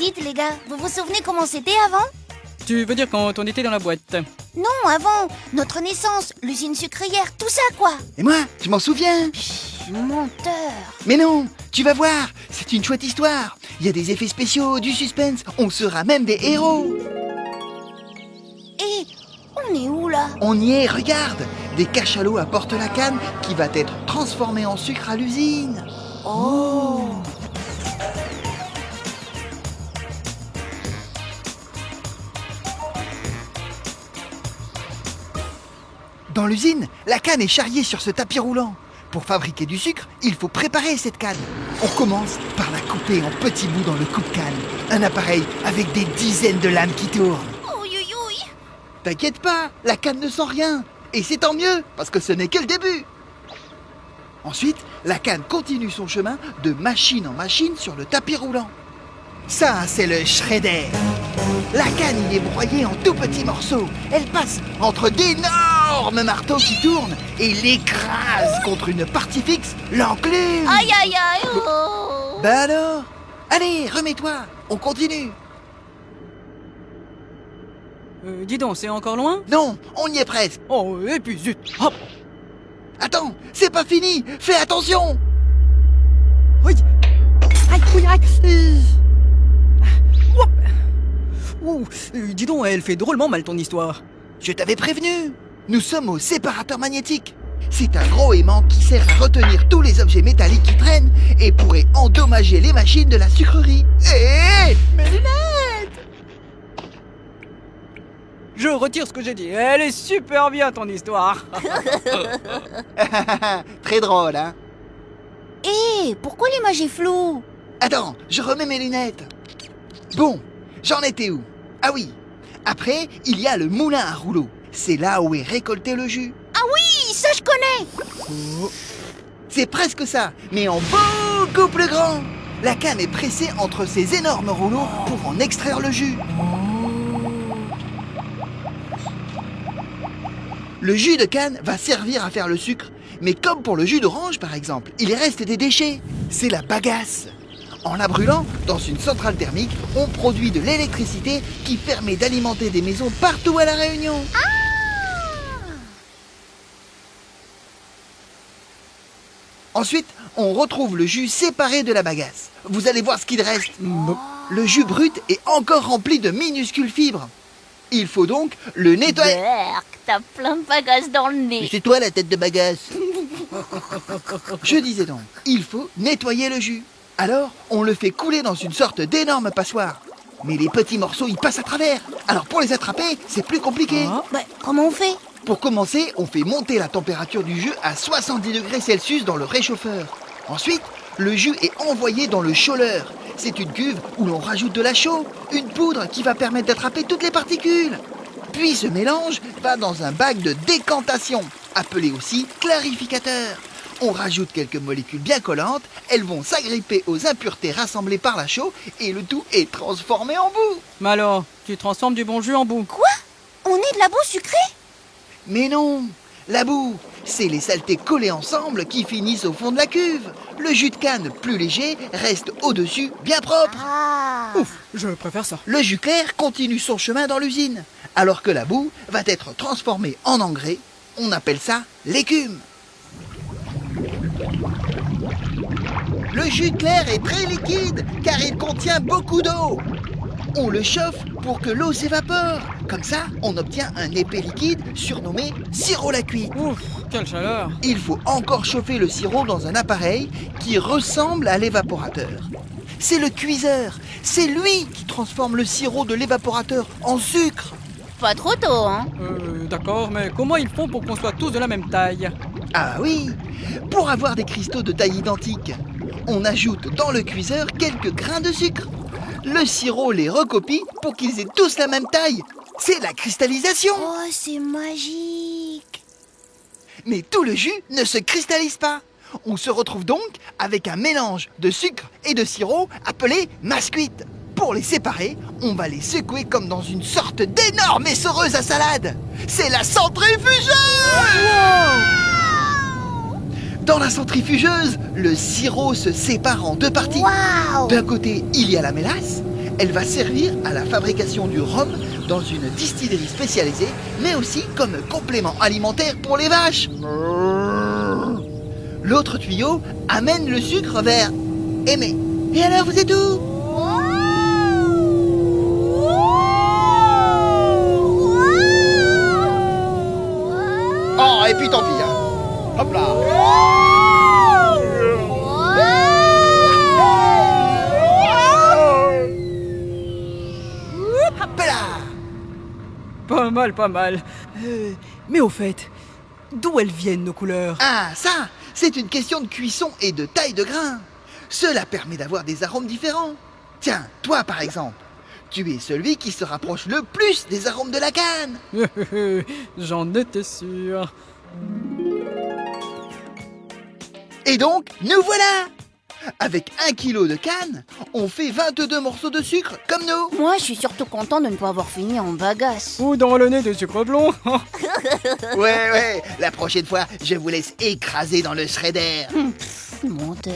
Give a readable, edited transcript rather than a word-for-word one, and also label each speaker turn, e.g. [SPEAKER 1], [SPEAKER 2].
[SPEAKER 1] Dites les gars, vous vous souvenez comment c'était avant?
[SPEAKER 2] Tu veux dire quand on était dans la boîte?
[SPEAKER 1] Non, avant, notre naissance, l'usine sucrière, tout ça quoi.
[SPEAKER 3] Et moi, je m'en souviens.
[SPEAKER 1] Menteur.
[SPEAKER 3] Mais non, tu vas voir, c'est une chouette histoire. Il y a des effets spéciaux, du suspense, on sera même des héros.
[SPEAKER 1] Et on est où là?
[SPEAKER 3] On y est, regarde. Des cachalots apportent la canne qui va être transformée en sucre à l'usine.
[SPEAKER 1] Oh.
[SPEAKER 3] Dans l'usine, la canne est charriée sur ce tapis roulant. Pour fabriquer du sucre, il faut préparer cette canne. On commence par la couper en petits bouts dans le coupe-canne. Un appareil avec des dizaines de lames qui tournent.
[SPEAKER 1] Ouïe, ouïe, ouïe.
[SPEAKER 3] T'inquiète pas, la canne ne sent rien. Et c'est tant mieux, parce que ce n'est que le début. Ensuite, la canne continue son chemin de machine en machine sur le tapis roulant. Ça, c'est le shredder. La canne y est broyée en tout petits morceaux. Elle passe entre d'énormes marteaux qui tournent et l'écrase contre une partie fixe, l'enclume.
[SPEAKER 1] Aïe, aïe, aïe. Oh.
[SPEAKER 3] Bah alors, allez, remets-toi, on continue.
[SPEAKER 2] Dis donc, c'est encore loin?
[SPEAKER 3] Non, on y est presque.
[SPEAKER 2] Oh, et puis zut! Hop!
[SPEAKER 3] Attends, c'est pas fini, fais attention.
[SPEAKER 2] Oui! Aïe, oui, aïe! Hop! Ouh, dis donc, elle fait drôlement mal ton histoire.
[SPEAKER 3] Je t'avais prévenu. Nous sommes au séparateur magnétique. C'est un gros aimant qui sert à retenir tous les objets métalliques qui traînent et pourrait endommager les machines de la sucrerie. Hé, mes lunettes!
[SPEAKER 2] Je retire ce que j'ai dit. Elle est super bien ton histoire.
[SPEAKER 3] Très drôle, hein?
[SPEAKER 1] Et pourquoi l'image est floue?
[SPEAKER 3] Attends, je remets mes lunettes. Bon, j'en étais où? Ah oui, après, il y a le moulin à rouleau. C'est là où est récolté le jus.
[SPEAKER 1] Ah oui, ça je connais.
[SPEAKER 3] C'est presque ça, mais en beaucoup plus grand. La canne est pressée entre ces énormes rouleaux pour en extraire le jus. Le jus de canne va servir à faire le sucre, mais comme pour le jus d'orange par exemple, il reste des déchets. C'est la bagasse. En la brûlant, dans une centrale thermique, on produit de l'électricité qui permet d'alimenter des maisons partout à La Réunion. Ensuite, on retrouve le jus séparé de la bagasse. Vous allez voir ce qu'il reste. Le jus brut est encore rempli de minuscules fibres. Il faut donc le nettoyer.
[SPEAKER 1] Berk, t'as plein de bagages dans le
[SPEAKER 3] Mais
[SPEAKER 1] nez.
[SPEAKER 3] c'est toi la tête de bagasse. Je disais donc, il faut nettoyer le jus. Alors, on le fait couler dans une sorte d'énorme passoire. Mais les petits morceaux y passent à travers. Alors pour les attraper, c'est plus compliqué.
[SPEAKER 2] Ah.
[SPEAKER 1] Bah, comment on fait?
[SPEAKER 3] Pour commencer, on fait monter la température du jus à 70 degrés Celsius dans le réchauffeur. Ensuite, le jus est envoyé dans le chauleur. C'est une cuve où l'on rajoute de la chaux, une poudre qui va permettre d'attraper toutes les particules. Puis ce mélange va dans un bac de décantation, appelé aussi clarificateur. On rajoute quelques molécules bien collantes, elles vont s'agripper aux impuretés rassemblées par la chaux et le tout est transformé en boue.
[SPEAKER 2] Mais alors, tu transformes du bon jus en boue.
[SPEAKER 1] Quoi? On est de la boue sucrée?
[SPEAKER 3] Mais non, la boue, c'est les saletés collées ensemble qui finissent au fond de la cuve. Le jus de canne, plus léger, reste au-dessus, bien propre.
[SPEAKER 1] Ah.
[SPEAKER 2] Ouf, je préfère ça.
[SPEAKER 3] Le jus clair continue son chemin dans l'usine, alors que la boue va être transformée en engrais. On appelle ça l'écume. Le jus clair est très liquide car il contient beaucoup d'eau. On le chauffe pour que l'eau s'évapore. Comme ça, on obtient un épais liquide surnommé sirop la cuite.
[SPEAKER 2] Ouf, quelle chaleur.
[SPEAKER 3] Il faut encore chauffer le sirop dans un appareil qui ressemble à l'évaporateur. C'est le cuiseur. C'est lui qui transforme le sirop de l'évaporateur en sucre.
[SPEAKER 1] Pas trop tôt, hein?
[SPEAKER 2] D'accord, mais comment ils font pour qu'on soit tous de la même taille?
[SPEAKER 3] Ah oui, pour avoir des cristaux de taille identique, on ajoute dans le cuiseur quelques grains de sucre. Le sirop les recopie pour qu'ils aient tous la même taille. C'est la cristallisation.
[SPEAKER 1] Oh, c'est magique.
[SPEAKER 3] Mais tout le jus ne se cristallise pas. On se retrouve donc avec un mélange de sucre et de sirop appelé masse cuite. Pour les séparer, on va les secouer comme dans une sorte d'énorme essoreuse à salade. C'est la centrifugeuse. Dans la centrifugeuse, le sirop se sépare en deux parties.
[SPEAKER 1] Waouh.
[SPEAKER 3] D'un côté, il y a la mélasse Elle va servir à la fabrication du rhum dans une distillerie spécialisée, mais aussi comme complément alimentaire pour les vaches. L'autre tuyau amène le sucre vers Aimé. Et alors, vous êtes où? Oh, et puis tant pis, hein. Hop là. Hop là.
[SPEAKER 2] Pas mal, pas mal. Mais au fait, d'où elles viennent nos couleurs?
[SPEAKER 3] Ah, ça, c'est une question de cuisson et de taille de grain. Cela permet d'avoir des arômes différents. Tiens, toi par exemple, tu es celui qui se rapproche le plus des arômes de la canne.
[SPEAKER 2] J'en étais sûr.
[SPEAKER 3] Et donc, nous voilà. Avec 1 kilo de canne, on fait 22 morceaux de sucre comme nous.
[SPEAKER 1] Moi, je suis surtout content de ne pas avoir fini en bagasse.
[SPEAKER 2] Ou dans le nez de sucre blond.
[SPEAKER 3] Ouais, la prochaine fois, je vous laisse écraser dans le shredder.
[SPEAKER 1] Menteur.